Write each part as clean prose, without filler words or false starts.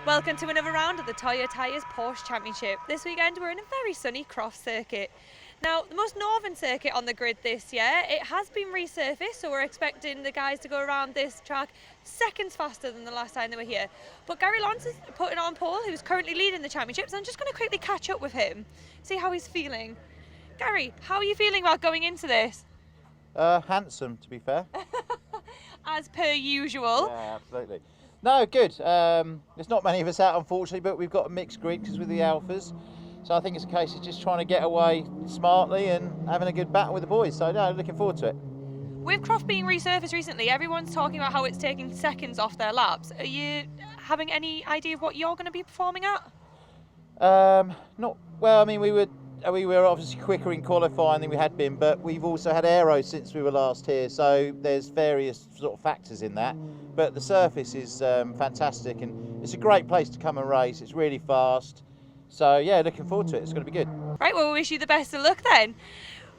Welcome to another round of the Toyo Tyres Porsche Championship. This weekend we're in a very sunny Croft circuit. Now, the most northern circuit on the grid this year, it has been resurfaced, so we're expecting the guys to go around this track seconds faster than the last time they were here. But Gary Lawrence is putting on pole, who's currently leading the championship, so I'm just going to quickly catch up with him, see how he's feeling. Gary, how are you feeling about going into this? Handsome, to be fair. As per usual. Yeah, absolutely. No, good. There's not many of us out, unfortunately, but we've got a mixed grid because with the Alphas. So I think it's a case of just trying to get away smartly and having a good battle with the boys. So, no, looking forward to it. With Croft being resurfaced recently, everyone's talking about how it's taking seconds off their laps. Are you having any idea of what you're going to be performing at? Not well. I mean, we were obviously quicker in qualifying than we had been, but we've also had aero since we were last here. So there's various sort of factors in that. But the surface is fantastic, and it's a great place to come and race. It's really fast. So yeah, looking forward to it. It's going to be good. Right, well, we wish you the best of luck then.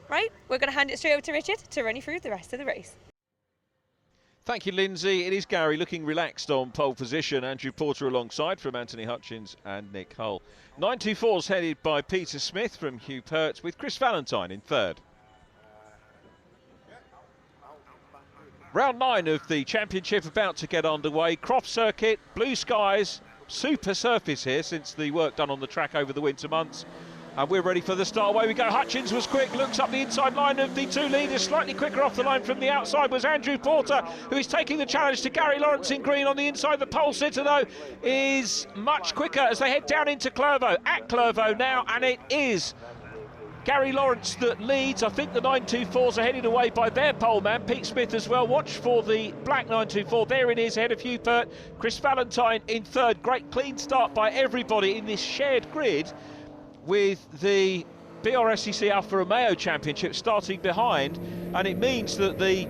Right, we're going to hand it straight over to Richard to run you through the rest of the race. Thank you, Lindsay. It is Gary looking relaxed on pole position. Andrew Porter alongside from Anthony Hutchins and Nick Hull. 924's headed by Peter Smith from Hugh Pert with Chris Valentine in third. Round 9 of the championship about to get underway. Croft circuit, blue skies, super surface here since the work done on the track over the winter months. And we're ready for the start. Away we go. Hutchins was quick, looks up the inside line of the two leaders. Slightly quicker off the line from the outside was Andrew Porter, who is taking the challenge to Gary Lawrence in green on the inside. The pole sitter, though, is much quicker as they head down into Clervaux. At Clervaux now, and it is Gary Lawrence that leads. I think the 924s are headed away by their pole man, Pete Smith as well. Watch for the black 924. There it is, ahead of Hugh Pert. Chris Valentine in third. Great clean start by everybody in this shared grid, with the BRSCC Alfa Romeo Championship starting behind, and it means that the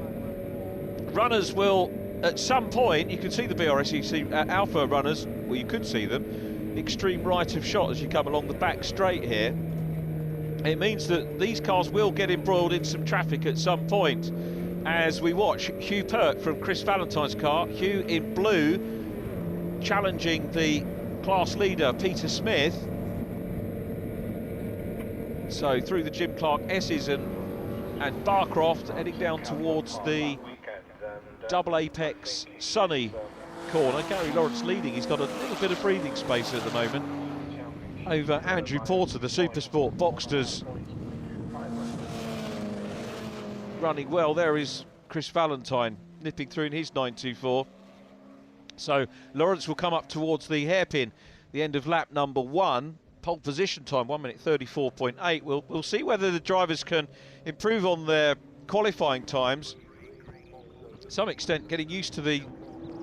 runners will, at some point, you can see the BRSCC Alfa runners, well, you could see them, extreme right of shot as you come along the back straight here. It means that these cars will get embroiled in some traffic at some point as we watch Hugh Pert from Chris Valentine's car, Hugh in blue, challenging the class leader Peter Smith. So through the Jim Clark S's and Barcroft, heading down towards the double apex sunny corner. Gary Lawrence leading. He's got a little bit of breathing space at the moment over Andrew Porter, the Supersport Boxsters, running well. There is Chris Valentine nipping through in his 924. So Lawrence will come up towards the hairpin, the end of lap number 1. Pole position time 1:34.8. We'll see whether the drivers can improve on their qualifying times. To some extent, getting used to the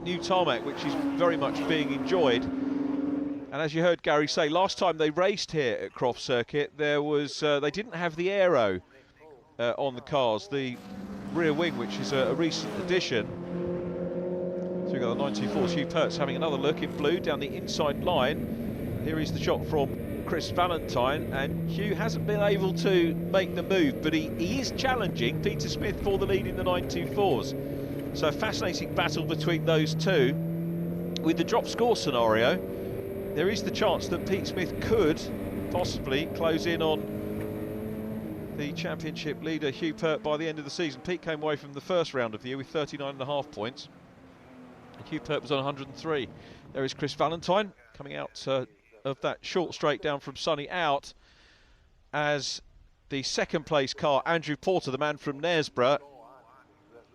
new tarmac, which is very much being enjoyed. And as you heard Gary say, last time they raced here at Croft Circuit, there was they didn't have the aero on the cars, the rear wing, which is a recent addition. So we've got the 924's Hugh Pert's having another look in blue down the inside line. Here is the shot from Chris Valentine, and Hugh hasn't been able to make the move, but he is challenging Peter Smith for the lead in the 924s. So a fascinating battle between those two. With the drop score scenario, there is the chance that Pete Smith could possibly close in on the championship leader Hugh Pert by the end of the season. Pete came away from the first round of the year with 39.5 points. And Hugh Pert was on 103. There is Chris Valentine coming out of that short straight down from Sunny out as the second place car, Andrew Porter, the man from Knaresborough,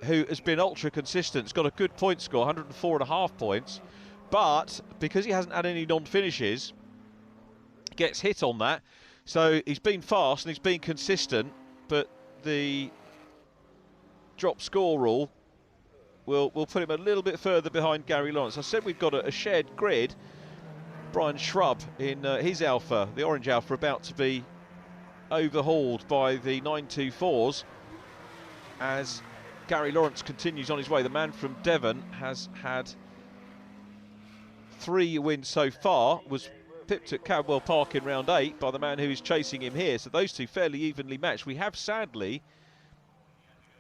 who has been ultra consistent. He's got a good point score, 104.5 points, but because he hasn't had any non-finishes, gets hit on that. So he's been fast and he's been consistent, but the drop score rule will put him a little bit further behind Gary Lawrence. I said we've got a shared grid. Brian Shrub in his Alfa, the orange Alfa, about to be overhauled by the 924s as Gary Lawrence continues on his way. The man from Devon has had 3 wins so far, was pipped at Cadwell Park in round 8 by the man who is chasing him here. So those two fairly evenly matched. We have sadly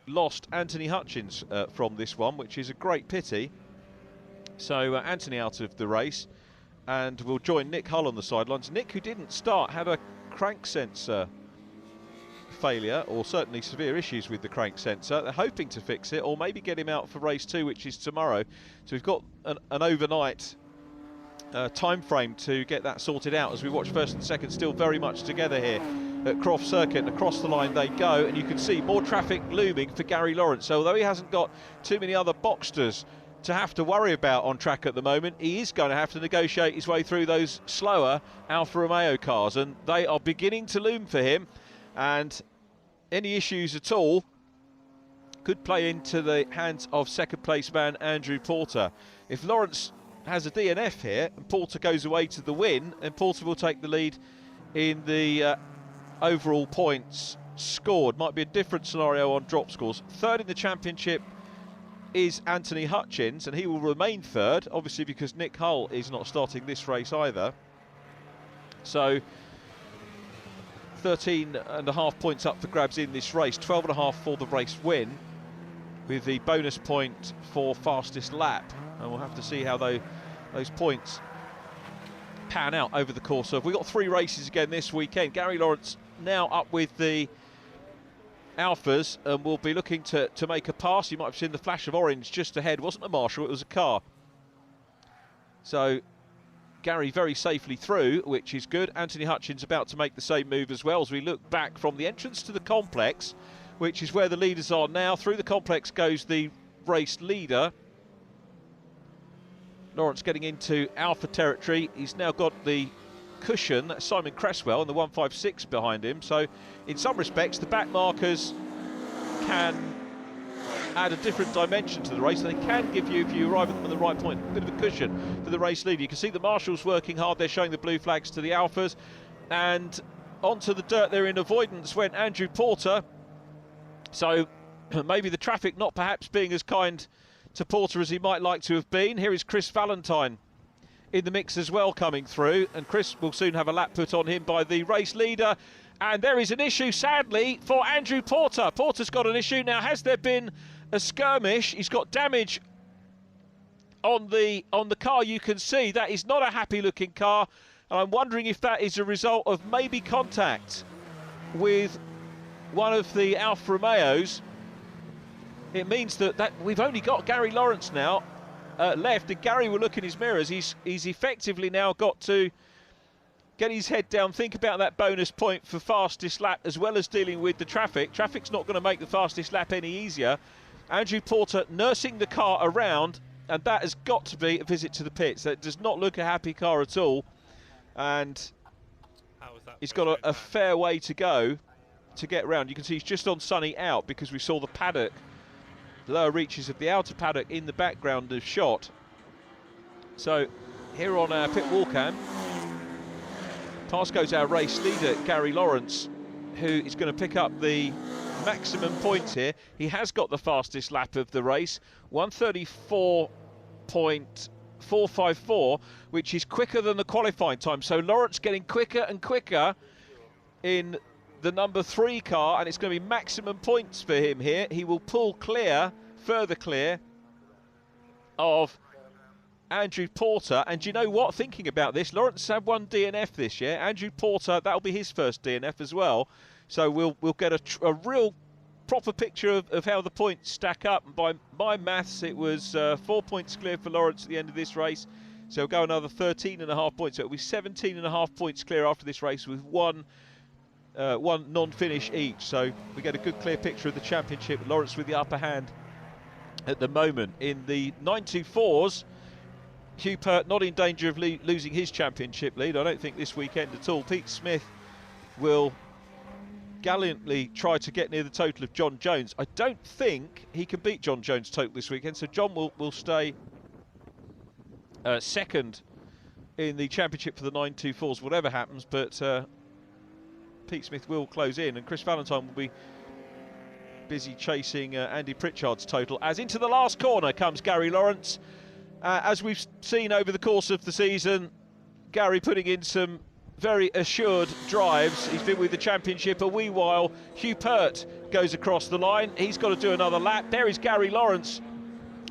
lost Anthony Hutchins from this one, which is a great pity. So Anthony out of the race. and will join Nick Hull on the sidelines. Nick, who didn't start, had a crank sensor failure, or certainly severe issues with the crank sensor. They're hoping to fix it, or maybe get him out for race 2, which is tomorrow. So we've got an overnight time frame to get that sorted out, as we watch first and second still very much together here at Croft Circuit, and across the line they go, and you can see more traffic looming for Gary Lawrence. So although he hasn't got too many other Boxsters to have to worry about on track at the moment, he is going to have to negotiate his way through those slower Alfa Romeo cars, and they are beginning to loom for him, and any issues at all could play into the hands of second place man Andrew Porter. If Lawrence has a DNF here and Porter goes away to the win, and Porter will take the lead in the overall points scored. Might be a different scenario on drop scores. Third in the championship is Anthony Hutchins, and he will remain third, obviously, because Nick Hull is not starting this race either. So 13.5 points up for grabs in this race, 12.5 for the race win, with the bonus point for fastest lap. And we'll have to see how those points pan out over the course of... We've got 3 races again this weekend. Gary Lawrence now up with the Alphas, and will be looking to make a pass. You might have seen the flash of orange just ahead. It wasn't a marshal, it was a car. So Gary very safely through, which is good. Anthony Hutchins about to make the same move as well, as we look back from the entrance to the complex, which is where the leaders are now. Through the complex goes the race leader. Lawrence getting into Alpha territory. He's now got the cushion, that's Simon Cresswell, and the 156 behind him. So in some respects the back markers can add a different dimension to the race, and they can give you, if you arrive at them at the right point, a bit of a cushion for the race leader. You can see the marshals working hard. They're showing the blue flags to the Alphas, and onto the dirt there in avoidance went Andrew Porter. So maybe the traffic not perhaps being as kind to Porter as he might like to have been. Here is Chris Valentine in the mix as well, coming through, and Chris will soon have a lap put on him by the race leader. And there is an issue, sadly, for Andrew Porter. Porter's got an issue. Now, has there been a skirmish? He's got damage on the car. You can see that is not a happy looking car, and I'm wondering if that is a result of maybe contact with one of the Alfa Romeos. It means that we've only got Gary Lawrence now left, and Gary will look in his mirrors. He's effectively now got to get his head down, think about that bonus point for fastest lap, as well as dealing with the traffic. Traffic's not going to make the fastest lap any easier. Andrew Porter nursing the car around, and that has got to be a visit to the pits. That does not look a happy car at all, and he's got a fair way to go to get round. You can see he's just on sunny out, because we saw the paddock, the lower reaches of the outer paddock in the background of shot. So here on our pit wall cam, past goes our race leader Gary Lawrence, who is going to pick up the maximum points here. He has got the fastest lap of the race, 134.454, which is quicker than the qualifying time. So Lawrence getting quicker and quicker in the number 3 car, and it's going to be maximum points for him here. He will pull clear, further clear of Andrew Porter. And you know what, thinking about this, Lawrence had 1 DNF this year. Andrew Porter, that'll be his first DNF as well. So we'll get a real proper picture of how the points stack up. And by my maths, it was 4 points clear for Lawrence at the end of this race. So he'll go another 13.5 points. So it'll be 17.5 points clear after this race, with one non-finish each. So we get a good clear picture of the championship. Lawrence with the upper hand at the moment. In the 924s, Hugh Pert not in danger of losing his championship lead, I don't think, this weekend at all. Pete Smith will gallantly try to get near the total of John Jones. I don't think he can beat John Jones' total this weekend, so John will stay second in the championship for the 924s, whatever happens, but Pete Smith will close in, and Chris Valentine will be busy chasing Andy Pritchard's total. As into the last corner comes Gary Lawrence. As we've seen over the course of the season, Gary putting in some very assured drives. He's been with the championship a wee while. Hugh Pert goes across the line. He's got to do another lap. There is Gary Lawrence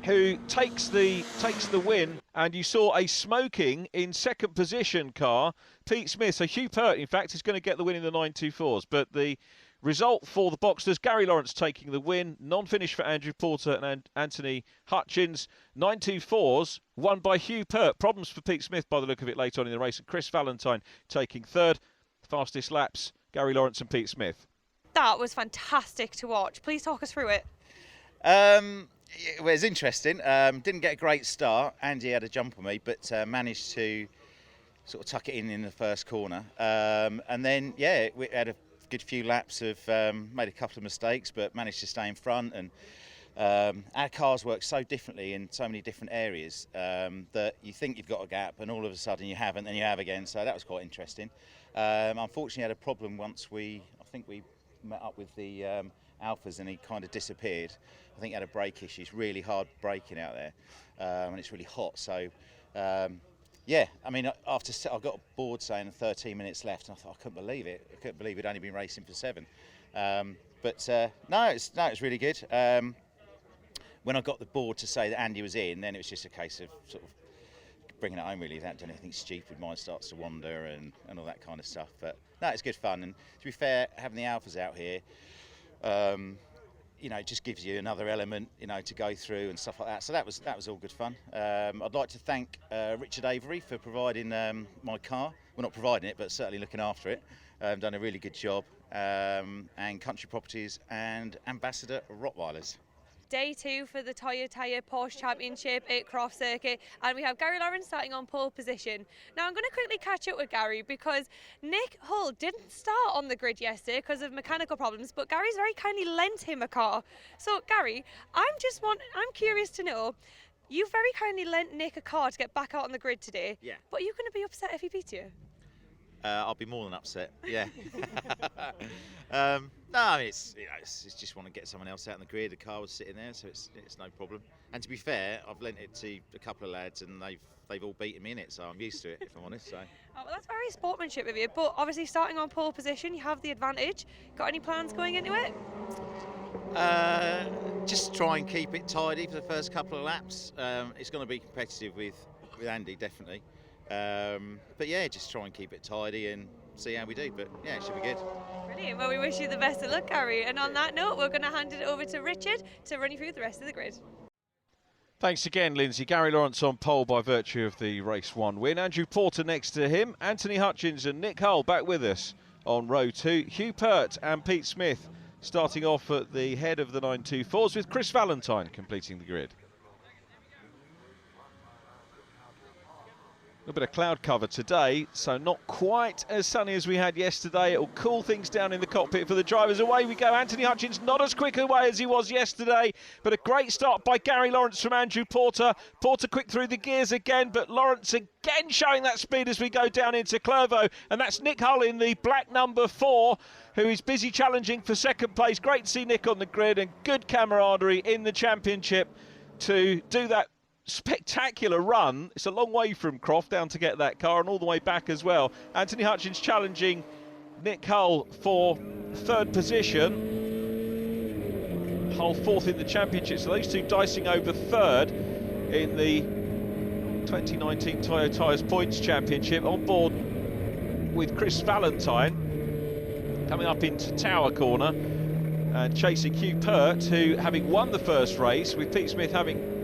who takes the win, and you saw a smoking in second position car, Pete Smith. So Hugh Pert, in fact, is going to get the win in the 924s. But the result for the Boxsters, Gary Lawrence taking the win, non-finish for Andrew Porter and Anthony Hutchins. 924s won by Hugh Pert. Problems for Pete Smith by the look of it later on in the race, and Chris Valentine taking third. Fastest laps, Gary Lawrence and Pete Smith. That was fantastic to watch. Please talk us through it. It was interesting. Didn't get a great start. Andy had a jump on me, but managed to sort of tuck it in the first corner. And then, yeah, we had a good few laps of made a couple of mistakes, but managed to stay in front. And our cars work so differently in so many different areas that you think you've got a gap, and all of a sudden you haven't, and you have again. So that was quite interesting. Unfortunately, I had a problem once I think we met up with the Alphas, and he kind of disappeared. I think he had a brake issue. It's really hard braking out there, and it's really hot. So, yeah, I mean, I got bored saying 13 minutes left, and I thought, I couldn't believe it. I couldn't believe we'd only been racing for 7. But no, it's really good. When I got the board to say that Andy was in, then it was just a case of sort of bringing it home really, without doing anything stupid. Mind starts to wander and all that kind of stuff. But no, it's good fun. And to be fair, having the Alphas out here, you know, it just gives you another element, you know, to go through and stuff like that. So that was all good fun. I'd like to thank Richard Avery for providing my car. Well, not providing it, but certainly looking after it. Done a really good job. And Country Properties and Ambassador Rottweilers. Day 2 for the Toyo Porsche Championship at Croft Circuit, and we have Gary Lawrence starting on pole position. Now I'm going to quickly catch up with Gary because Nick Hull didn't start on the grid yesterday because of mechanical problems, but Gary's very kindly lent him a car. So Gary, I'm curious to know, you very kindly lent Nick a car to get back out on the grid today. Yeah. But are you going to be upset if he beats you? I'll be more than upset. Yeah. No, I mean, it's just want to get someone else out on the grid. The car was sitting there, so it's no problem. And to be fair, I've lent it to a couple of lads, and they've all beaten me in it, so I'm used to it, if I'm honest. So. Oh, well, that's very sportsmanship of you. But obviously, starting on pole position, you have the advantage. Got any plans going into it? Just try and keep it tidy for the first couple of laps. It's going to be competitive with Andy, definitely. But yeah, just try and keep it tidy and see how we do. But yeah, it should be good. Brilliant. Well, we wish you the best of luck, Gary. And on that note, we're going to hand it over to Richard to run you through the rest of the grid. Thanks again, Lindsay. Gary Lawrence on pole by virtue of the race 1 win. Andrew Porter next to him. Anthony Hutchins and Nick Hull back with us on row 2. Hugh Pert and Pete Smith starting off at the head of the 924s, with Chris Valentine completing the grid. A little bit of cloud cover today, so not quite as sunny as we had yesterday. It'll cool things down in the cockpit for the drivers. Away we go. Anthony Hutchins not as quick away as he was yesterday, but a great start by Gary Lawrence from Andrew Porter. Porter quick through the gears again, but Lawrence again showing that speed as we go down into Clervaux. And that's Nick Hull in the black number 4, who is busy challenging for second place. Great to see Nick on the grid, and good camaraderie in the championship to do that spectacular run. It's a long way from Croft down to get that car, and all the way back as well. Anthony Hutchins challenging Nick Hull for 3rd position. Hull 4th in the championship, so those two dicing over 3rd in the 2019 Toyo Tyres Points Championship. On board with Chris Valentine coming up into Tower Corner and chasing Hugh Pert, who, having won the first race, with Pete Smith having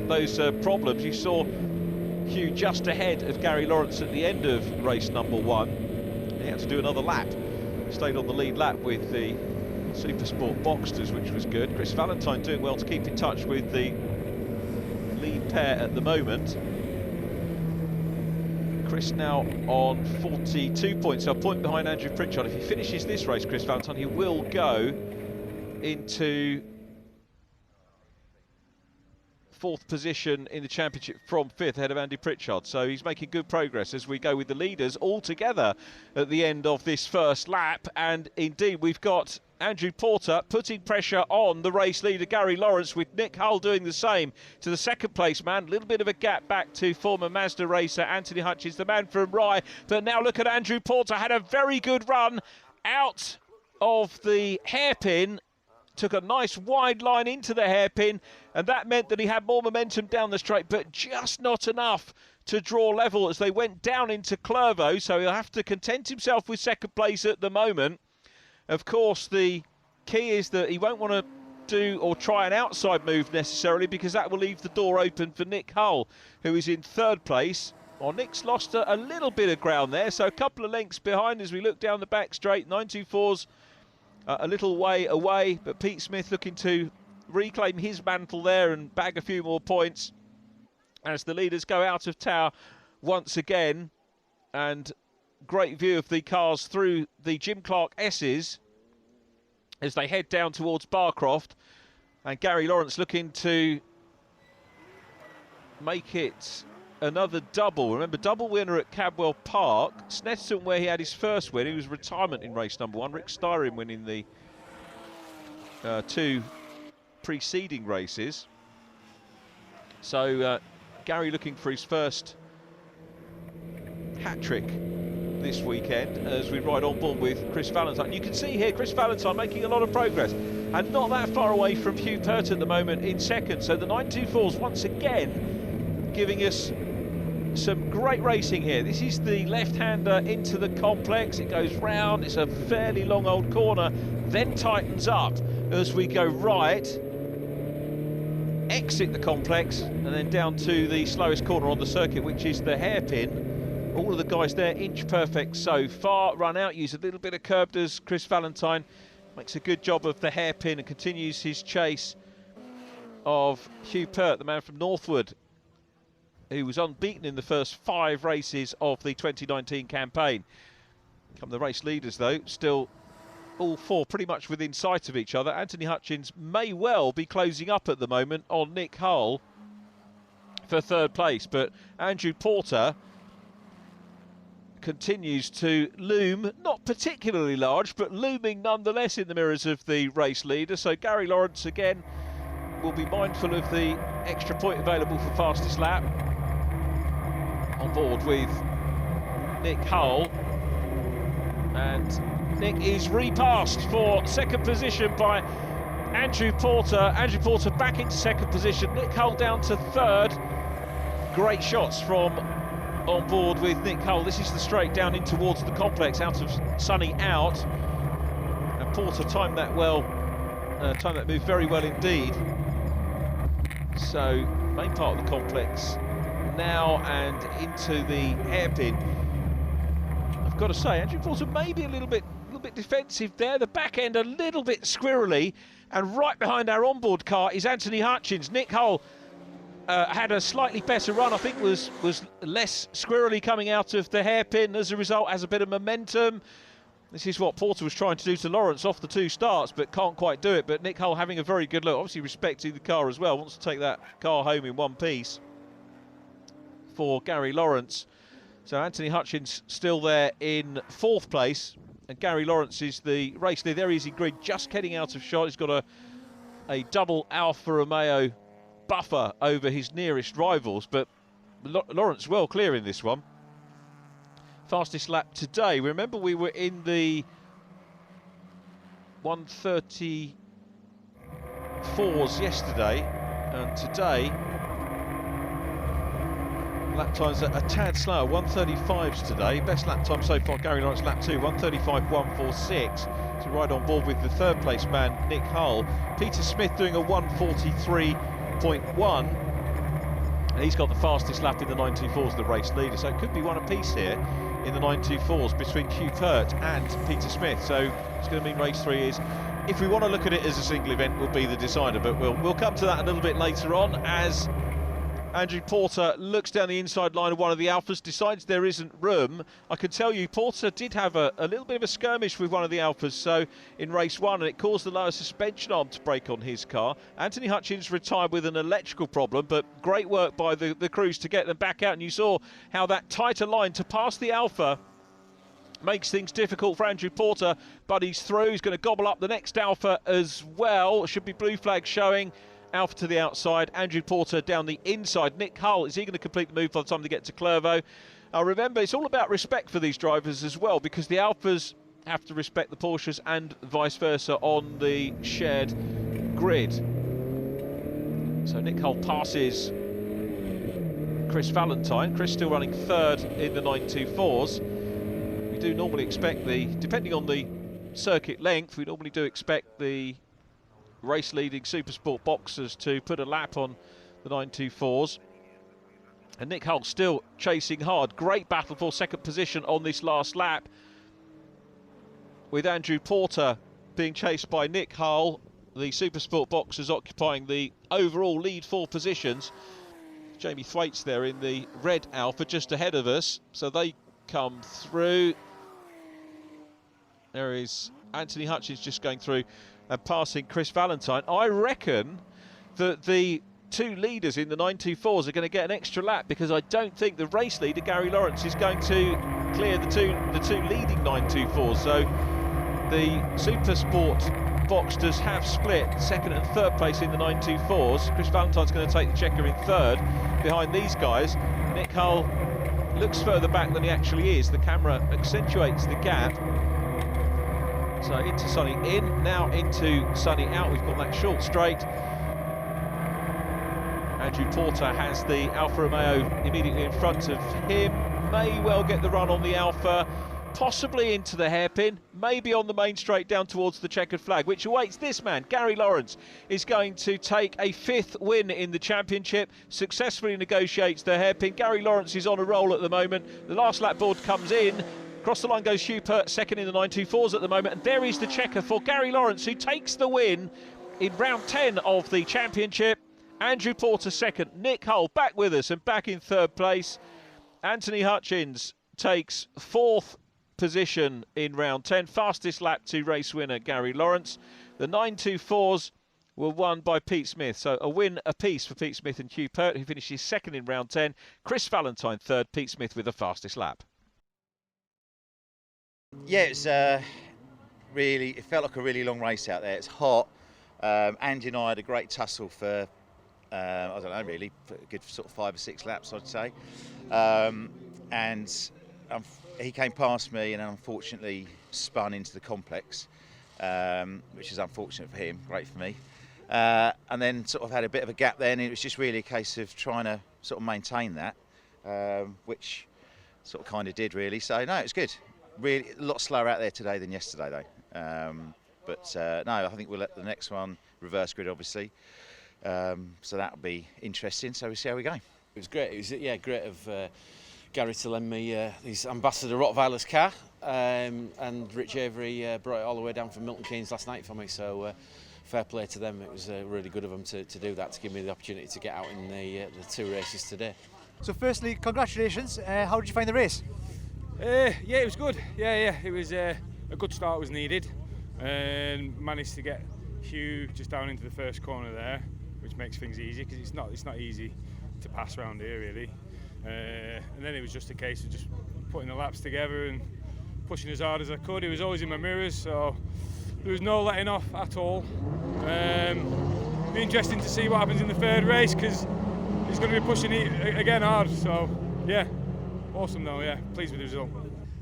those problems. You saw Hugh just ahead of Gary Lawrence at the end of race number 1. He had to do another lap. Stayed on the lead lap with the Supersport Boxsters, which was good. Chris Valentine doing well to keep in touch with the lead pair at the moment. Chris now on 42 points, so a point behind Andrew Pritchard. If he finishes this race, Chris Valentine, he will go into 4th position in the championship from 5th, ahead of Andy Pritchard. So he's making good progress as we go with the leaders all together at the end of this first lap. And indeed, we've got Andrew Porter putting pressure on the race leader Gary Lawrence, with Nick Hull doing the same to the 2nd place man. A little bit of a gap back to former Mazda racer Anthony Hutchins, the man from Rye. But now look at Andrew Porter, had a very good run out of the hairpin took a nice wide line into the hairpin, and that meant that he had more momentum down the straight, but just not enough to draw level as they went down into Clervaux, so he'll have to content himself with second place at the moment. Of course, the key is that he won't want to do or try an outside move necessarily, because that will leave the door open for Nick Hull, who is in third place. Well, Nick's lost a little bit of ground there, so a couple of lengths behind as we look down the back straight. 924's a little way away, but Pete Smith looking to reclaim his mantle there and bag a few more points as the leaders go out of tower once again. And great view of the cars through the Jim Clark S's as they head down towards Barcroft, and Gary Lawrence looking to make it another double. Remember, double winner at Cadwell Park. Snetterton, where he had his first win, he was retirement in race number 1. Rick Styron winning the 2 preceding races. So Gary looking for his first hat-trick this weekend as we ride on board with Chris Valentine. You can see here Chris Valentine making a lot of progress and not that far away from Hugh Pert at the moment in second. So the 924's once again giving us some great racing here. This is the left-hander into the complex. It goes round, it's a fairly long old corner, then tightens up as we go right, exit the complex, and then down to the slowest corner on the circuit, which is the hairpin. All of the guys there inch perfect so far. Run out, use a little bit of curb as Chris Valentine makes a good job of the hairpin and continues his chase of Hugh Pert, the man from Northwood, who was unbeaten in the first 5 races of the 2019 campaign. Come the race leaders though, still all 4 pretty much within sight of each other. Anthony Hutchins may well be closing up at the moment on Nick Hull for third place, but Andrew Porter continues to loom, not particularly large, but looming nonetheless in the mirrors of the race leader. So Gary Lawrence again will be mindful of the extra point available for fastest lap. On board with Nick Hull, and Nick is repassed for second position by Andrew Porter. Andrew Porter back into second position, Nick Hull down to third. Great shots from on board with Nick Hull. This is the straight down in towards the complex, out of Sunny out, and Porter timed that well, timed that move very well indeed. So main part of the complex now and into the hairpin. I've got to say, Andrew Porter maybe a little bit defensive there. The back end a little bit squirrely, and right behind our onboard car is Anthony Hutchins. Nick Hull had a slightly better run, I think was less squirrely coming out of the hairpin. As a result, has a bit of momentum. This is what Porter was trying to do to Lawrence off the 2 starts, but can't quite do it. But Nick Hull having a very good look, obviously respecting the car as well, wants to take that car home in one piece for Gary Lawrence. So Anthony Hutchins still there in 4th place, and Gary Lawrence is the race leader. There he is in grid, just getting out of shot. He's got a double Alfa Romeo buffer over his nearest rivals, but Lawrence well clear in this one. Fastest lap today. Remember, we were in the 1:34s yesterday, and today lap times are a tad slower, 1:35s today. Best lap time so far, Gary Lawrence lap 2, 1:35.146. To ride on board with the 3rd place man, Nick Hull. Peter Smith doing a 1:43.1. And he's got the fastest lap in the 924s, the race leader. So it could be one apiece here in the 924s between Hugh Pert and Peter Smith. So it's going to mean race 3 is, if we want to look at it as a single event, will be the decider. But we'll come to that a little bit later on as Andrew Porter looks down the inside line of one of the Alphas, decides there isn't room. I can tell you Porter did have a little bit of a skirmish with one of the Alphas, so in race 1, and it caused the lower suspension arm to break on his car. Anthony Hutchins retired with an electrical problem, but great work by the crews to get them back out, and you saw how that tighter line to pass the Alpha makes things difficult for Andrew Porter, but he's through. He's going to gobble up the next Alpha as well. Should be blue flag showing. Alpha to the outside, Andrew Porter down the inside. Nick Hull, is he going to complete the move by the time they get to Clervaux? Remember, it's all about respect for these drivers as well, because the Alphas have to respect the Porsches and vice versa on the shared grid. So Nick Hull passes Chris Valentine. Chris still running third in the 924s. We do normally expect depending on the circuit length, we normally do expect the race leading Supersport boxers to put a lap on the 924s. And Nick Hull still chasing hard. Great battle for second position on this last lap, with Andrew Porter being chased by Nick Hull. The Supersport boxers occupying the overall lead 4 positions. Jamie Thwaites there in the red Alfa just ahead of us, so they come through. There is Anthony Hutchins just going through and passing Chris Valentine. I reckon that the 2 leaders in the 924s are going to get an extra lap, because I don't think the race leader Gary Lawrence is going to clear the two leading 924s. So the Supersport boxers have split second and third place in the 924s. Chris Valentine's going to take the checker in third behind these guys. Nick Hull looks further back than he actually is. The camera accentuates the gap. So into Sonny in, now into Sonny out. We've got that short straight. Andrew Porter has the Alfa Romeo immediately in front of him. May well get the run on the Alfa, possibly into the hairpin, maybe on the main straight down towards the checkered flag, which awaits this man. Gary Lawrence is going to take a 5th win in the championship, successfully negotiates the hairpin. Gary Lawrence is on a roll at the moment. The last lap board comes in. Across the line goes Hupert, second in the 924s at the moment, and there is the checker for Gary Lawrence, who takes the win in round 10 of the championship. Andrew Porter second, Nick Hull back with us and back in third place. Anthony Hutchins takes 4th position in round 10, fastest lap to race winner Gary Lawrence. The 924s were won by Pete Smith, so a win apiece for Pete Smith and Hugh Pert, who finishes second in round 10. Chris Valentine third, Pete Smith with the fastest lap. Yeah, it's it felt like a really long race out there. It's hot. Andy and I had a great tussle for I don't know, really, for a good sort of 5 or 6 laps, I'd say. He came past me and unfortunately spun into the complex, which is unfortunate for him, great for me. And then sort of had a bit of a gap there, and it was just really a case of trying to sort of maintain that, which sort of kind of did, really. So, no, it was good. Really, a lot slower out there today than yesterday, though. No, I think we'll let the next one reverse grid, obviously. So that'll be interesting. So we'll see how we go. It was great. It was great of Gary to lend me his Ambassador Rottweiler's car, and Rich Avery brought it all the way down from Milton Keynes last night for me. So fair play to them. It was really good of them to do that, to give me the opportunity to get out in the 2 races today. So firstly, congratulations. How did you find the race? Yeah, it was good. Yeah, it was a good start was needed, and managed to get Hugh just down into the first corner there, which makes things easy, because it's not easy to pass around here, really. And then it was just a case of just putting the laps together and pushing as hard as I could. It was always in my mirrors, so there was no letting off at all. Be interesting to see what happens in the third race, because he's going to be pushing it again hard. So yeah, awesome though. Yeah, pleased with the result.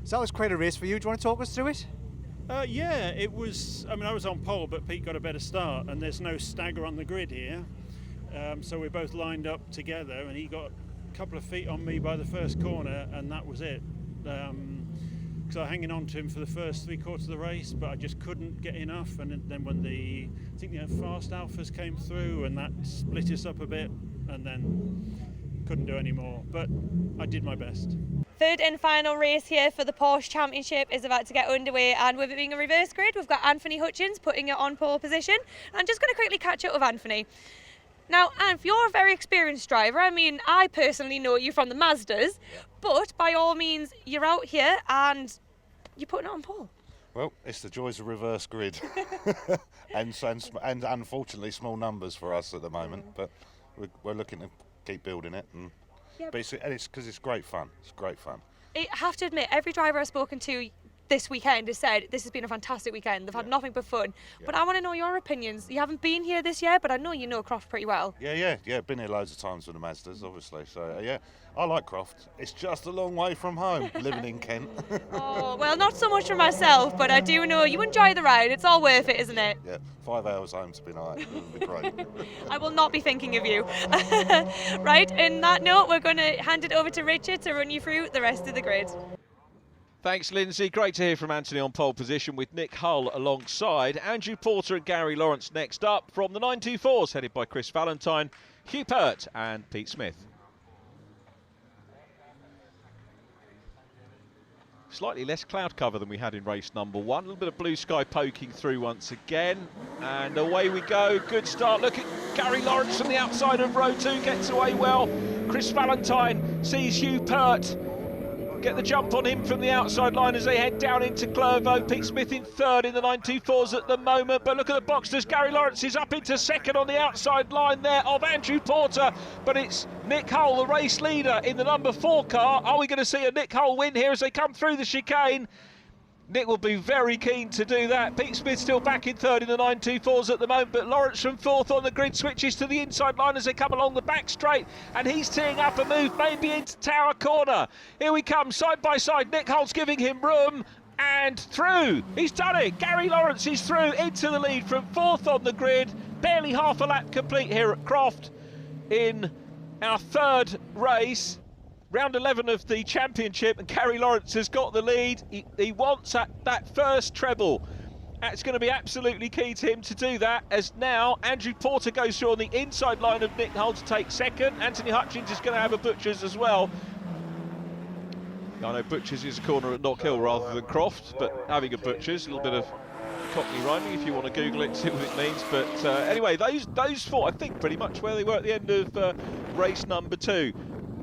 So that was quite a race for you. Do you want to talk us through it? Yeah, it was. I mean, I was on pole, but Pete got a better start, and there's no stagger on the grid here. So we both lined up together, and he got a couple of feet on me by the first corner, and that was it. Because I was hanging on to him for the first 3/4 of the race, but I just couldn't get enough. And then when the fast Alphas came through, and that split us up a bit, and then couldn't do any more. But I did my best. Third and final race here for the Porsche Championship is about to get underway, and with it being a reverse grid, we've got Anthony Hutchins putting it on pole position. I'm just going to quickly catch up with Anthony. Now, Anth, you're a very experienced driver. I mean, I personally know you from the Mazdas, but by all means, you're out here and you're putting it on pole. Well, it's the joys of reverse grid, and unfortunately small numbers for us at the moment. But we're looking to keep building it, and it's because it's great fun. It's great fun. I have to admit, every driver I've spoken to this weekend has said this has been a fantastic weekend. They've had nothing but fun. But I want to know your opinions. You haven't been here this year, but I know you know Croft pretty well. Yeah. Been here loads of times with the Mazdas, obviously. So yeah, I like Croft. It's just a long way from home, living in Kent. Oh, well, not so much for myself, but I do know you enjoy the ride. It's all worth it, isn't it? Yeah, 5 hours home to be nice. It would be great. I will not be thinking of you. Right, in that note, we're going to hand it over to Richard to run you through the rest of the grid. Thanks, Lindsay. Great to hear from Anthony on pole position with Nick Hull alongside. Andrew Porter and Gary Lawrence next up from the 924s, headed by Chris Valentine, Hugh Pert and Pete Smith. Slightly less cloud cover than we had in race number 1. A little bit of blue sky poking through once again. And away we go. Good start. Look at Gary Lawrence from the outside of row 2. Gets away well. Chris Valentine sees Hugh Pert get the jump on him from the outside line as they head down into Clervaux. Pete Smith in third in the 924s at the moment, but look at the Boxsters. Gary Lawrence is up into second on the outside line there of Andrew Porter, but it's Nick Hull, the race leader, in the number 4 car. Are we going to see a Nick Hull win here as they come through the chicane? Nick will be very keen to do that. Pete Smith still back in third in the 924s at the moment, but Lawrence from fourth on the grid switches to the inside line as they come along the back straight, and he's teeing up a move maybe into Tower Corner. Here we come, side by side. Nick Hull's giving him room, and through. He's done it. Gary Lawrence is through into the lead from fourth on the grid. Barely half a lap complete here at Croft in our third race. Round 11 of the championship, and Gary Lawrence has got the lead. He wants that first treble. It's going to be absolutely key to him to do that, as now Andrew Porter goes through on the inside line of Nick Hull to take second. Anthony Hutchins is going to have a Butchers as well. I know Butchers is a corner at Knockhill rather than Croft, but having a Butchers, a little bit of Cockney rhyming if you want to Google it, see what it means. But anyway, those four, I think, pretty much where they were at the end of race number 2.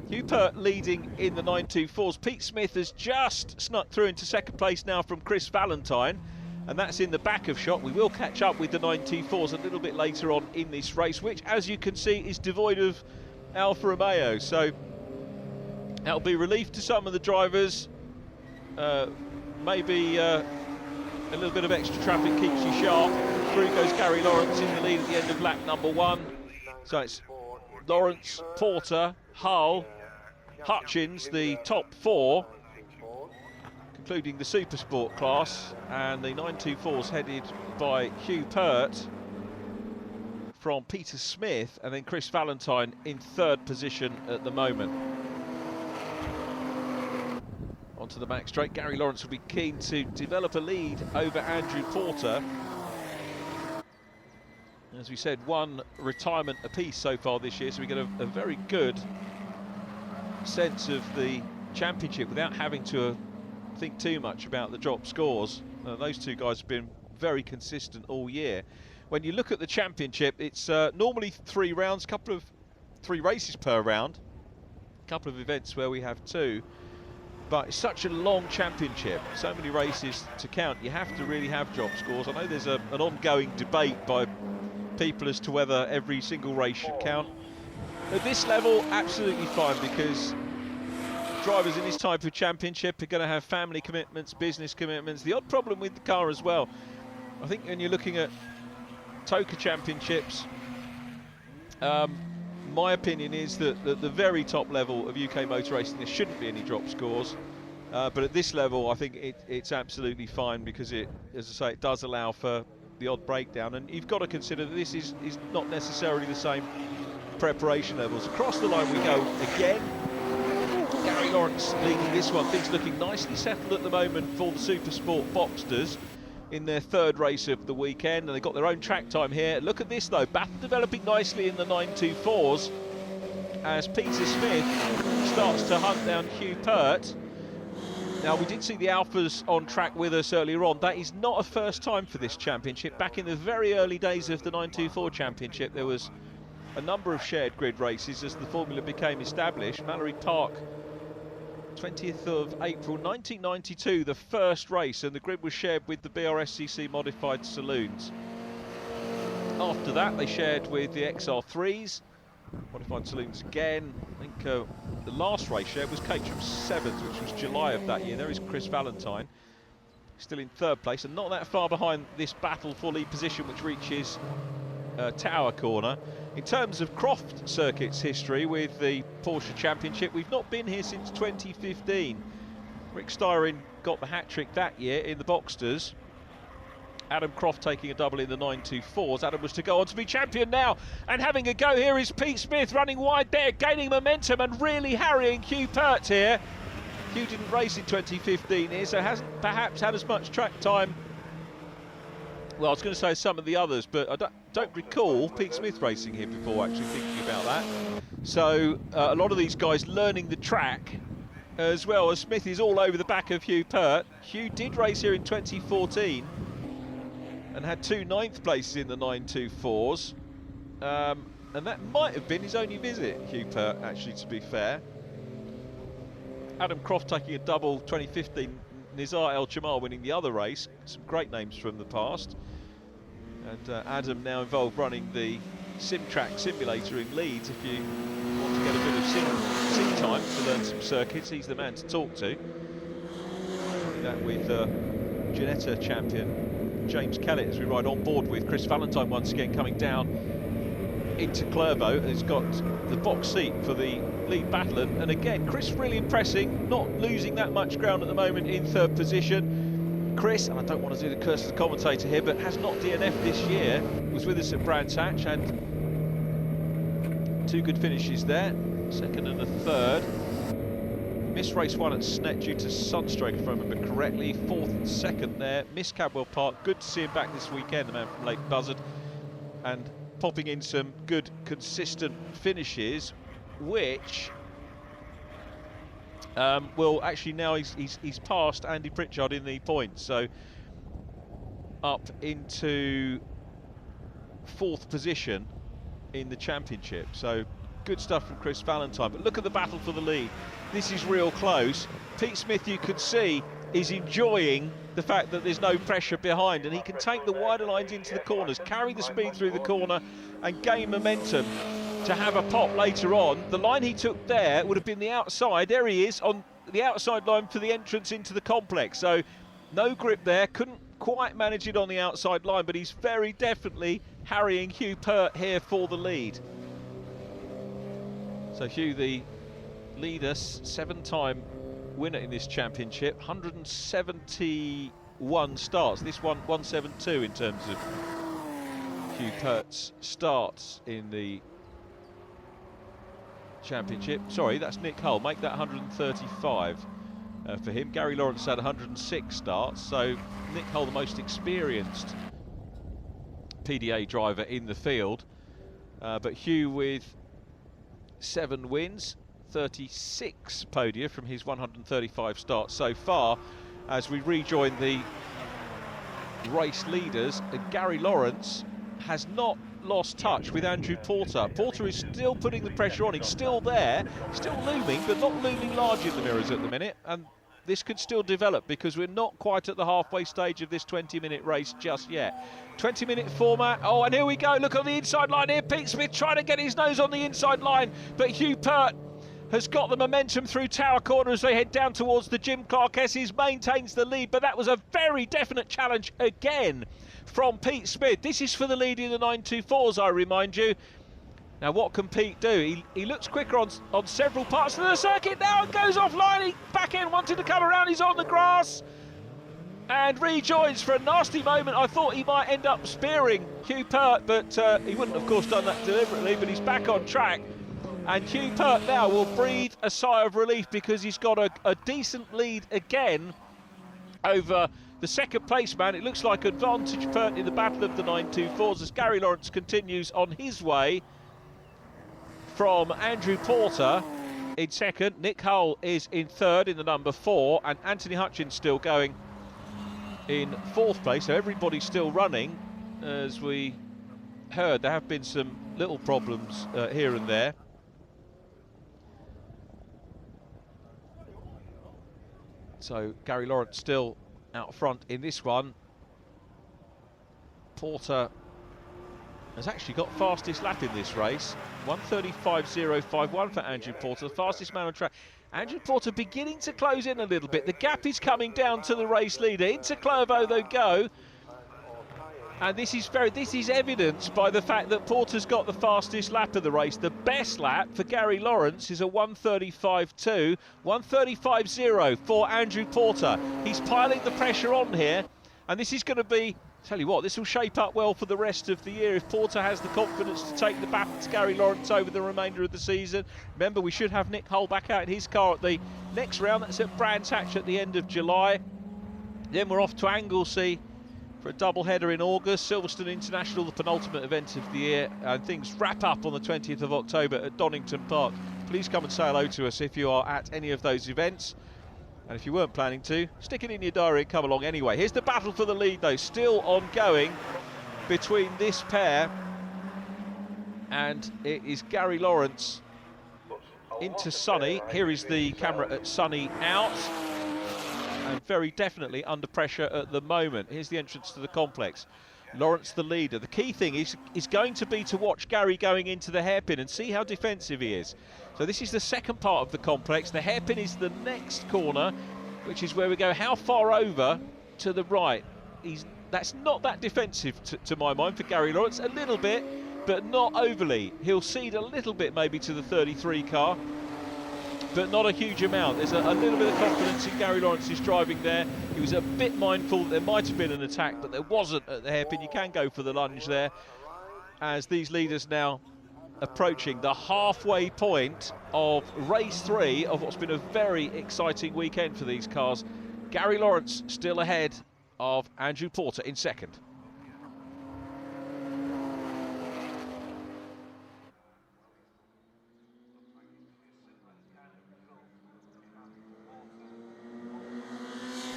Hugh Pert leading in the 924s. Pete Smith has just snuck through into second place now from Chris Valentine, and that's in the back of shot. We will catch up with the 924s a little bit later on in this race, which, as you can see, is devoid of Alfa Romeo. So that'll be relief to some of the drivers. Maybe a little bit of extra traffic keeps you sharp. Through goes Gary Lawrence in the lead at the end of lap number 1. So it's Lawrence, Porter, Hull, Hutchins, the top 4, concluding the Supersport class, and the 924s headed by Hugh Pert from Peter Smith, and then Chris Valentine in third position at the moment. Onto the back straight, Gary Lawrence will be keen to develop a lead over Andrew Porter. As we said, 1 retirement apiece so far this year, so we get a very good sense of the championship without having to think too much about the drop scores. Those two guys have been very consistent all year. When you look at the championship, it's normally 3 rounds, 3 races per round, a couple of events where we have 2, but it's such a long championship, so many races to count, you have to really have drop scores. I know there's an ongoing debate by people as to whether every single race should count. At this level, absolutely fine, because drivers in this type of championship are going to have family commitments, business commitments, the odd problem with the car as well. I think when you're looking at TOCA championships, my opinion is that at the very top level of UK motor racing there shouldn't be any drop scores, but at this level I think it's absolutely fine, because it, as I say, it does allow for the odd breakdown, and you've got to consider that this is not necessarily the same preparation levels. Across the line we go again. Gary Lawrence leading this one. Things looking nicely settled at the moment for the Supersport Boxsters in their third race of the weekend, and they've got their own track time here. Look at this though, battle developing nicely in the 924s as Peter Smith starts to hunt down Hugh Pert. Now, we did see the Alphas on track with us earlier on. That is not a first time for this championship. Back in the very early days of the 924 championship, there was a number of shared grid races as the formula became established. Mallory Park, 20th of April 1992, the first race, and the grid was shared with the BRSCC modified saloons. After that, they shared with the XR3s, modified saloons again. I think the last race shared was Caterham 7th, which was July of that year. There is Chris Valentine. still in third place and not that far behind this battle for lead position, which reaches Tower Corner. In terms of Croft Circuit's history with the Porsche Championship, we've not been here since 2015. Rick Styron got the hat-trick that year in the Boxsters. Adam Croft taking a double in the 924s. Adam was to go on to be champion now, and having a go here is Pete Smith, running wide there, gaining momentum and really harrying Hugh Pert here. Hugh didn't race in 2015 here, so hasn't perhaps had as much track time. Well, I was going to say some of the others, but I don't recall Pete Smith racing here before, actually thinking about that. So a lot of these guys learning the track as well, as Smith is all over the back of Hugh Pert. Hugh did race here in 2014 and had 2 9th places in the 924s. And that might have been his only visit, Hugh Pert, actually, to be fair. Adam Croft taking a double, 2015, Nizar El Chamar winning the other race. Some great names from the past. And Adam now involved running the SimTrack simulator in Leeds. If you want to get a bit of sim time to learn some circuits, he's the man to talk to. That with Ginetta champion James Kellett, as we ride on board with Chris Valentine once again coming down into Clervaux, and he's got the box seat for the lead battle. And again, Chris really impressing, not losing that much ground at the moment in third position. Chris, and I don't want to do the curse of the commentator here, but has not DNF'd this year, was with us at Brands Hatch, and 2 good finishes there, second and a third. Missed race 1 at Snet due to sunstroke, if I remember correctly. 4th and 2nd there. Missed Cadwell Park. Good to see him back this weekend, the man from Lake Buzzard, and popping in some good, consistent finishes, which will actually now he's passed Andy Pritchard in the points, so up into 4th position in the championship. So good stuff from Chris Valentine. But look at the battle for the lead. This is real close. Pete Smith, you could see, is enjoying the fact that there's no pressure behind, and he can take the wider lines into the corners, carry the speed through the corner and gain momentum to have a pop later on. The line he took there would have been the outside. There he is on the outside line for the entrance into the complex. So no grip there, couldn't quite manage it on the outside line, but he's very definitely harrying Hugh Pert here for the lead. So Hugh, the leader, 7-time winner in this championship, 171 starts. This one 172 in terms of Hugh Pert's starts in the championship. Sorry, that's Nick Hull. Make that 135 for him. Gary Lawrence had 106 starts, so Nick Hull, the most experienced PDA driver in the field. But Hugh with 7 wins, 36 podia from his 135 starts so far, as we rejoin the race leaders. Gary Lawrence has not lost touch with Andrew Porter. Porter is still putting the pressure on. He's still there, still looming, but not looming large in the mirrors at the minute, and this could still develop because we're not quite at the halfway stage of this 20-minute race just yet. 20-minute format. Oh, and here we go. Look on the inside line here. Pete Smith trying to get his nose on the inside line, but Hugh Pert has got the momentum through Tower Corner as they head down towards the Jim Clark S's, maintains the lead, but that was a very definite challenge again from Pete Smith. This is for the lead in the 924s, I remind you. Now, what can Pete do? He looks quicker on several parts of the circuit now and goes offline. He back in, wanted to come around, he's on the grass and rejoins for a nasty moment. I thought he might end up spearing Hugh Pert, but he wouldn't, of course, done that deliberately, but he's back on track. And Hugh Pert now will breathe a sigh of relief because he's got a decent lead again over the second place man. It looks like advantage Pert in the battle of the 924s as Gary Lawrence continues on his way from Andrew Porter in second. Nick Hull is in third in the number 4, and Anthony Hutchins still going in 4th place. So everybody's still running. As we heard, there have been some little problems here and there. So Gary Lawrence still out front in this one. Porter has actually got fastest lap in this race, 1:35.051 for Andrew Porter, the fastest man on track. Andrew Porter beginning to close in a little bit. The gap is coming down to the race leader. Into Clervaux they go. And this is evidenced by the fact that Porter's got the fastest lap of the race. The best lap for Gary Lawrence is a 1:35.2, 1:35.0 for Andrew Porter. He's piling the pressure on here, and this is going to be, tell you what, this will shape up well for the rest of the year if Porter has the confidence to take the battle to Gary Lawrence over the remainder of the season. Remember, we should have Nick Hull back out in his car at the next round. That's at Brands Hatch at the end of July. Then we're off to Anglesey for a double-header in August. Silverstone International, the penultimate event of the year, and things wrap up on the 20th of October at Donington Park. Please come and say hello to us if you are at any of those events. And if you weren't planning to, stick it in your diary and come along anyway. Here's the battle for the lead, though, still ongoing between this pair. And it is Gary Lawrence into Sonny. Here is the camera at Sonny out. And very definitely under pressure at the moment. Here's the entrance to the complex. Lawrence the leader. The key thing is going to be to watch Gary going into the hairpin and see how defensive he is. So this is the second part of the complex. The hairpin is the next corner, which is where we go. How far over to the right? That's not that defensive to my mind for Gary Lawrence. A little bit, but not overly. He'll cede a little bit maybe to the 33 car, but not a huge amount. There's a little bit of confidence in Gary Lawrence's driving there. He was a bit mindful that there might have been an attack, but there wasn't at the hairpin. You can go for the lunge there, as these leaders now approaching the halfway point of race 3 of what's been a very exciting weekend for these cars. Gary Lawrence still ahead of Andrew Porter in second.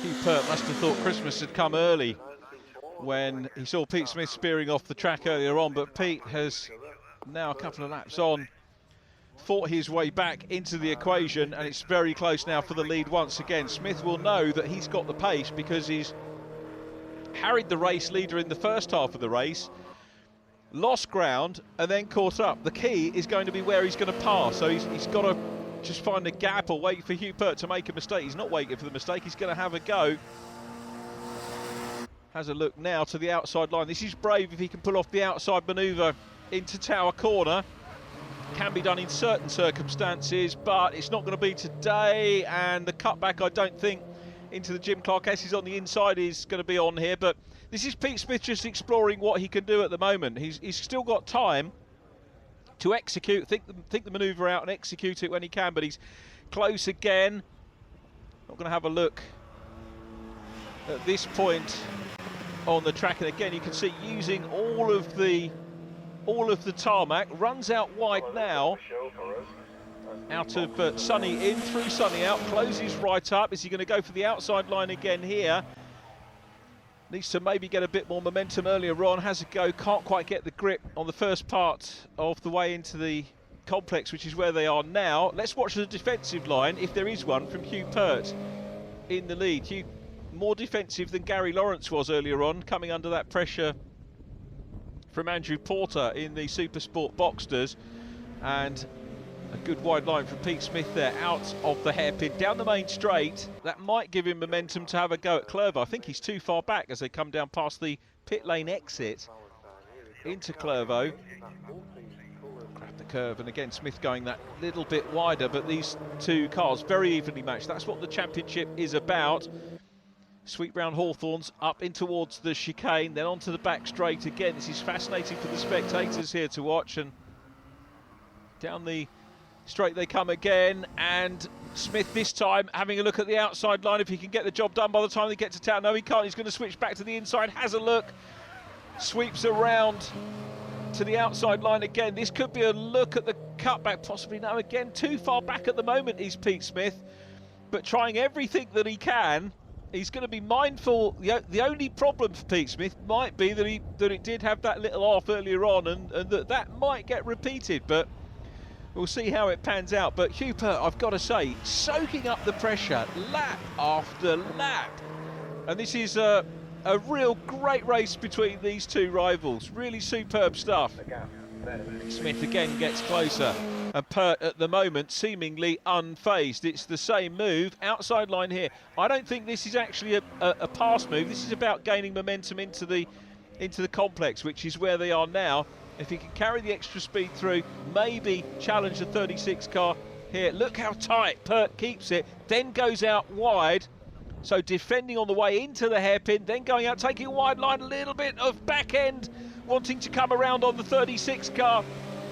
Hugh Pert must have thought Christmas had come early when he saw Pete Smith spearing off the track earlier on, but Pete has now a couple of laps on, fought his way back into the equation, and it's very close now for the lead once again. Smith will know that he's got the pace because he's harried the race leader in the first half of the race, lost ground and then caught up. The key is going to be where he's going to pass, so he's got to just find a gap or wait for Hugh Pert to make a mistake. He's not waiting for the mistake, he's going to have a go. Has a look now to the outside line. This is brave if he can pull off the outside manoeuvre into Tower Corner. Can be done in certain circumstances, but it's not going to be today. And the cutback, I don't think, into the Jim Clark S's on the inside is going to be on here. But this is Pete Smith just exploring what he can do at the moment. He's still got time to execute, think the manoeuvre out and execute it when he can, but he's close again. Not going to have a look at this point on the track, and again you can see using all of the tarmac. Runs out wide now, out of Sonny in, through Sonny out, closes right up. Is he going to go for the outside line again here? Needs to maybe get a bit more momentum earlier on. Has a go, can't quite get the grip on the first part of the way into the complex, which is where they are now. Let's watch the defensive line, if there is one, from Hugh Pert in the lead. Hugh, more defensive than Gary Lawrence was earlier on, coming under that pressure from Andrew Porter in the Supersport Boxsters, and a good wide line from Pete Smith there, out of the hairpin, down the main straight. That might give him momentum to have a go at Clervaux. I think he's too far back as they come down past the pit lane exit into Clervaux. Grab the curve, and again Smith going that little bit wider, but these two cars very evenly matched. That's what the championship is about. Sweet round Hawthorns up in towards the chicane, then onto the back straight again. This is fascinating for the spectators here to watch, and down the straight they come again, and Smith this time having a look at the outside line if he can get the job done by the time they get to town. No, he can't. He's going to switch back to the inside, has a look, sweeps around to the outside line again. This could be a look at the cutback, possibly. No, again too far back at the moment is Pete Smith, but trying everything that he can. He's going to be mindful. The only problem for Pete Smith might be that it did have that little off earlier on, and that might get repeated, but we'll see how it pans out. But Hugh Pert, I've got to say, soaking up the pressure lap after lap. And this is a real great race between these two rivals. Really superb stuff. Smith again gets closer. And Pert at the moment seemingly unfazed. It's the same move, outside line here. I don't think this is actually a pass move. This is about gaining momentum into the complex, which is where they are now. If he can carry the extra speed through, maybe challenge the 36 car here. Look how tight Pert keeps it, then goes out wide. So defending on the way into the hairpin, then going out, taking a wide line, a little bit of back end, wanting to come around on the 36 car.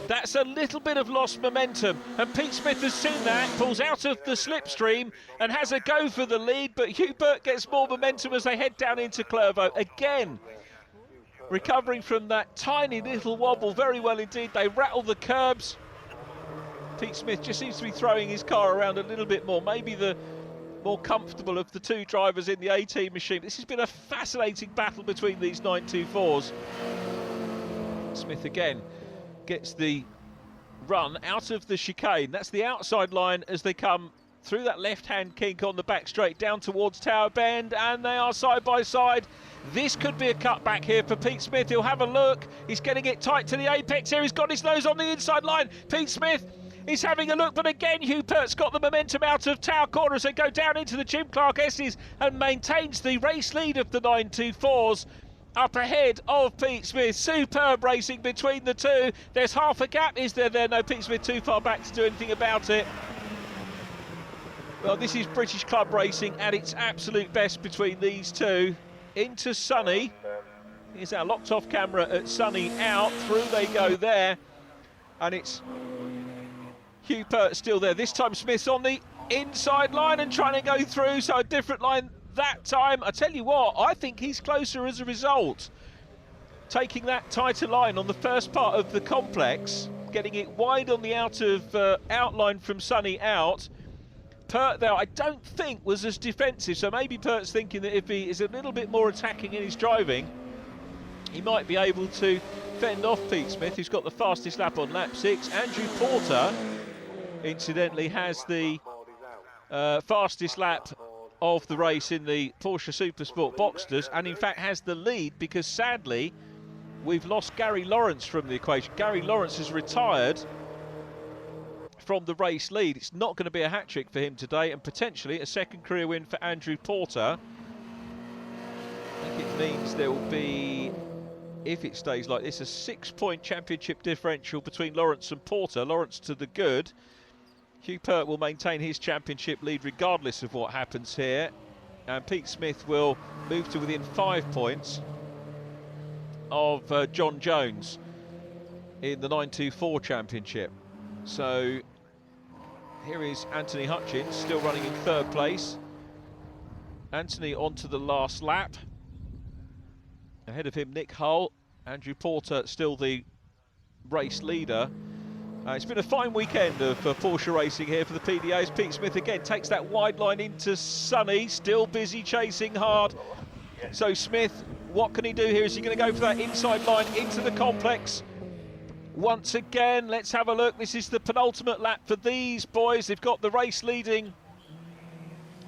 That's a little bit of lost momentum, and Pete Smith has seen that, pulls out of the slipstream and has a go for the lead, but Hugh Pert gets more momentum as they head down into Clervaux. Again, recovering from that tiny little wobble very well indeed. They rattle the curbs. Pete Smith just seems to be throwing his car around a little bit more, maybe the more comfortable of the two drivers in the 18 machine. This has been a fascinating battle between these 924s. Smith again gets the run out of the chicane. That's the outside line as they come through that left-hand kink on the back straight down towards Tower Bend, and they are side by side. This could be a cutback here for Pete Smith. He'll have a look. He's getting it tight to the apex here. He's got his nose on the inside line. Pete Smith is having a look, but again Hugh Pert's got the momentum out of Tower Corner as they go down into the Jim Clark S's and maintains the race lead of the 924s. Up ahead of Pete Smith. Superb racing between the two. There's half a gap. Is there? No, Pete Smith too far back to do anything about it. Well, this is British club racing at its absolute best between these two. Into Sunny. Here's our locked off camera at Sunny out. Through they go there. And it's Hugh Pert still there. This time Smith's on the inside line and trying to go through. So a different line that time. I tell you what, I think he's closer as a result. Taking that tighter line on the first part of the complex, getting it wide on the outline from Sunny out. Pert, though, I don't think was as defensive, so maybe Pert's thinking that if he is a little bit more attacking in his driving, he might be able to fend off Pete Smith, who's got the fastest lap on lap 6. Andrew Porter, incidentally, has the fastest lap of the race in the Porsche Supersport Boxsters, and in fact has the lead because sadly we've lost Gary Lawrence from the equation. Gary Lawrence has retired from the race lead. It's not going to be a hat-trick for him today, and potentially a second career win for Andrew Porter. I think it means there will be, if it stays like this, a 6-point championship differential between Lawrence and Porter. Lawrence to the good. Hugh Pert will maintain his championship lead regardless of what happens here, and Pete Smith will move to within 5 points of John Jones in the 924 championship. So here is Anthony Hutchins still running in 3rd place. Anthony onto the last lap. Ahead of him Nick Hull. Andrew Porter still the race leader. It's been a fine weekend of Porsche racing here for the PDAs. Pete Smith again takes that wide line into Sunny, still busy chasing hard. So Smith, what can he do here? Is he going to go for that inside line into the complex? Once again, let's have a look. This is the penultimate lap for these boys. They've got the race leading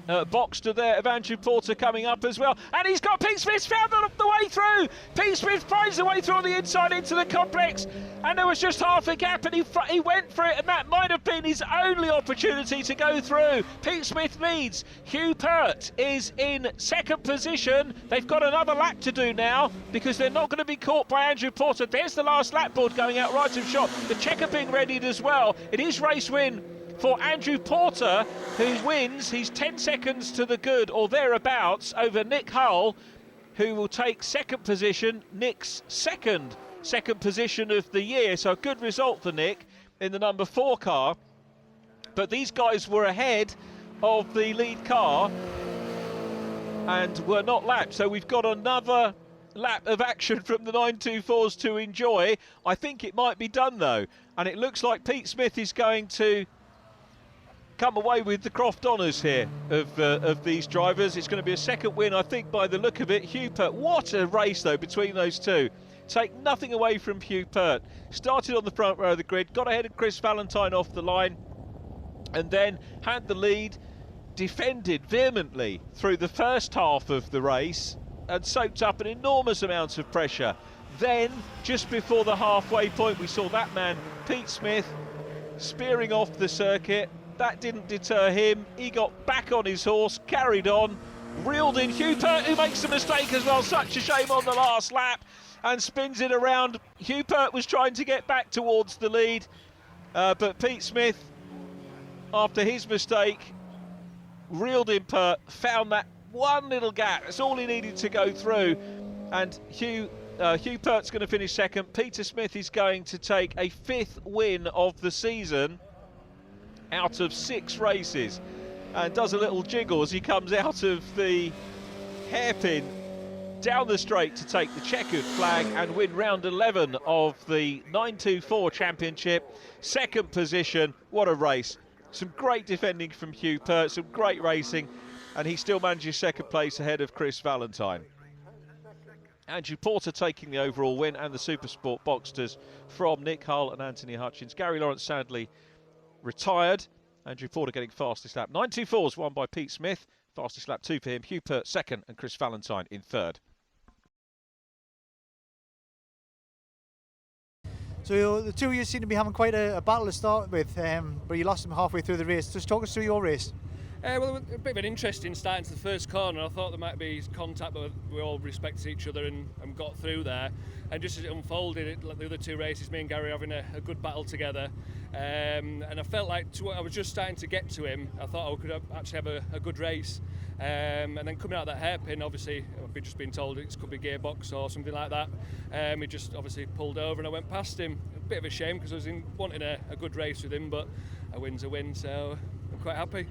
Boxster there of Andrew Porter coming up as well, and he's got Pete Smith found the way through. Pete Smith finds the way through on the inside into the complex, and there was just half a gap, and he went for it, and that might have been his only opportunity to go through. Pete Smith leads. Hugh Pert is in 2nd position. They've got another lap to do now because they're not going to be caught by Andrew Porter. There's the last lap board going out right of shot. The checker being readied as well. It is race win for Andrew Porter, who wins. He's 10 seconds to the good or thereabouts over Nick Hull, who will take 2nd position. Nick's second position of the year, so a good result for Nick in the number 4 car. But these guys were ahead of the lead car and were not lapped, so we've got another lap of action from the 924s to enjoy. I think it might be done though, and it looks like Pete Smith is going to come away with the Croft honours here of these drivers. It's going to be a 2nd win, I think, by the look of it. Hugh Pert, what a race though between those two. Take nothing away from Hugh Pert. Started on the front row of the grid, got ahead of Chris Valentine off the line, and then had the lead, defended vehemently through the first half of the race and soaked up an enormous amount of pressure. Then, just before the halfway point, we saw that man, Pete Smith, spearing off the circuit. That didn't deter him. He got back on his horse, carried on, reeled in Hugh Pert, who makes a mistake as well. Such a shame on the last lap, and spins it around. Hugh Pert was trying to get back towards the lead, but Pete Smith, after his mistake, reeled in Pert, found that one little gap. That's all he needed to go through, and Hugh Pert's going to finish second. Peter Smith is going to take a 5th win of the season out of 6 races, and does a little jiggle as he comes out of the hairpin down the straight to take the checkered flag and win round 11 of the 924 Championship. 2nd position. What a race. Some great defending from Hugh Pert, some great racing, and he still manages 2nd place ahead of Chris Valentine. Andrew Porter taking the overall win, and the Supersport Boxsters from Nick Hull and Anthony Hutchins. Gary Lawrence sadly retired. Andrew Porter getting fastest lap. 924's won by Pete Smith. Fastest lap 2 for him. Hugh Pert 2nd and Chris Valentine in 3rd. So the two of you seem to be having quite a battle to start with, but you lost them halfway through the race. Just talk us through your race. Well, a bit of an interesting start into the first corner. I thought there might be contact, but we all respected each other and got through there. And just as it unfolded, like the other 2 races, me and Gary having a good battle together. And I felt like I was just starting to get to him. I thought I could actually have a good race. And then coming out of that hairpin, obviously, I've just been told it could be gearbox or something like that. He just obviously pulled over and I went past him. A bit of a shame because I was wanting a good race with him, but a win's a win, so I'm quite happy.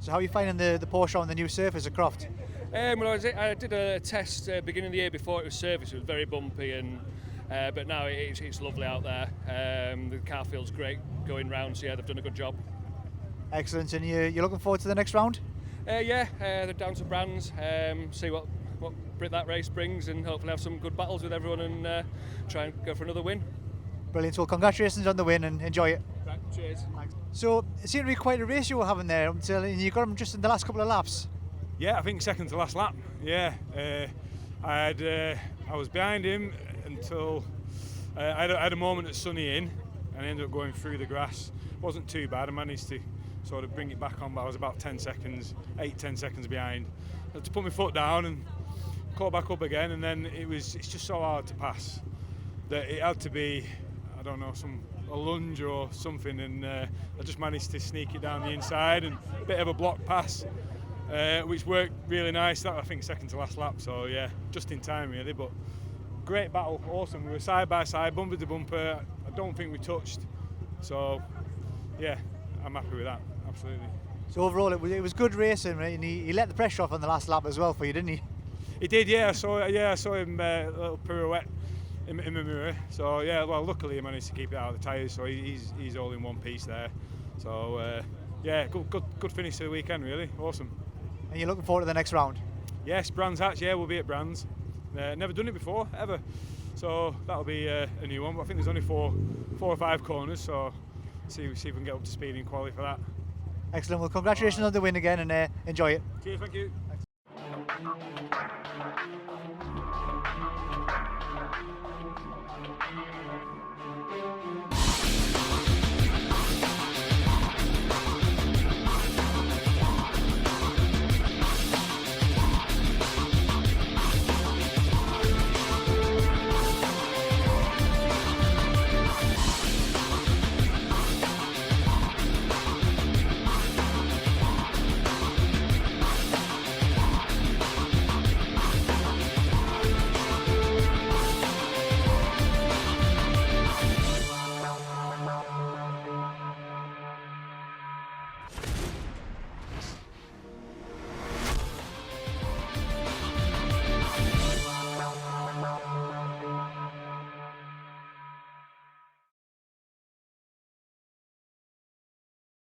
So how are you finding the Porsche on the new surface at Croft? Well, I did a test beginning of the year before it was serviced. It was very bumpy, and but now it's lovely out there. The car feels great going round, so yeah, they've done a good job. Excellent, and you're looking forward to the next round? Yeah, they're down to Brands, see what that race brings, and hopefully have some good battles with everyone and try and go for another win. Brilliant, well congratulations on the win and enjoy it. Right, cheers. Thanks. So it seemed to be quite a race you were having there until you got them just in the last couple of laps. Yeah, I think 2nd to last lap. Yeah, I was behind him until I had a moment at Sunny Inn and I ended up going through the grass. Wasn't too bad. I managed to sort of bring it back on, but I was about 10 seconds behind. I had to put my foot down and caught back up again, and then it's just so hard to pass that it had to be, I don't know, a lunge or something, and I just managed to sneak it down the inside and a bit of a block pass, which worked really nice. That I think 2nd to last lap, so yeah, just in time really. But great battle, awesome. We were side by side, bumper to bumper. I don't think we touched, so yeah, I'm happy with that, absolutely. So overall, it was good racing, right? And he let the pressure off on the last lap as well for you, didn't he? He did, yeah. I saw him a little pirouette in the mirror. So yeah, well, luckily he managed to keep it out of the tyres, so he's all in one piece there. So yeah, good finish to the weekend, really, awesome. And you're looking forward to the next round? Yes, Brands Hatch. Yeah, we'll be at Brands. Never done it before, ever. So that'll be a new one. But I think there's only four or five corners, so see if we can get up to speed in quali for that. Excellent. Well, congratulations on the win again, and enjoy it. Cheers, thank you. Thanks.